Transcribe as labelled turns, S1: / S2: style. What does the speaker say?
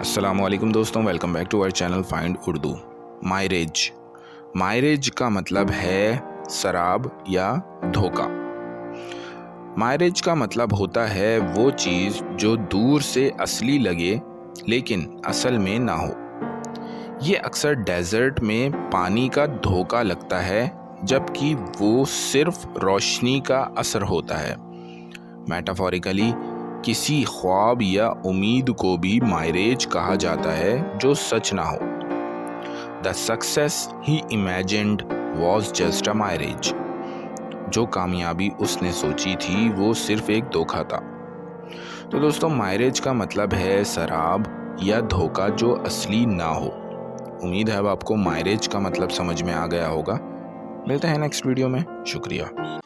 S1: अस्सलामुअलैकुम दोस्तों, welcome back to our channel find Urdu. Mirage का मतलब है शराब या धोखा। मायरेज का मतलब होता है वो चीज़ जो दूर से असली लगे लेकिन असल में ना हो। ये अक्सर डेजर्ट में पानी का धोखा लगता है जबकि वो सिर्फ रोशनी का असर होता है। मेटाफोरिकली किसी ख्वाब या उम्मीद को भी मायरेज कहा जाता है जो सच ना हो। The success he imagined was just a mirage. जो कामयाबी उसने सोची थी वो सिर्फ एक धोखा था। तो दोस्तों, मायरेज का मतलब है शराब या धोखा जो असली ना हो। उम्मीद है अब आपको मायरेज का मतलब समझ में आ गया होगा। मिलते हैं नेक्स्ट वीडियो में। शुक्रिया।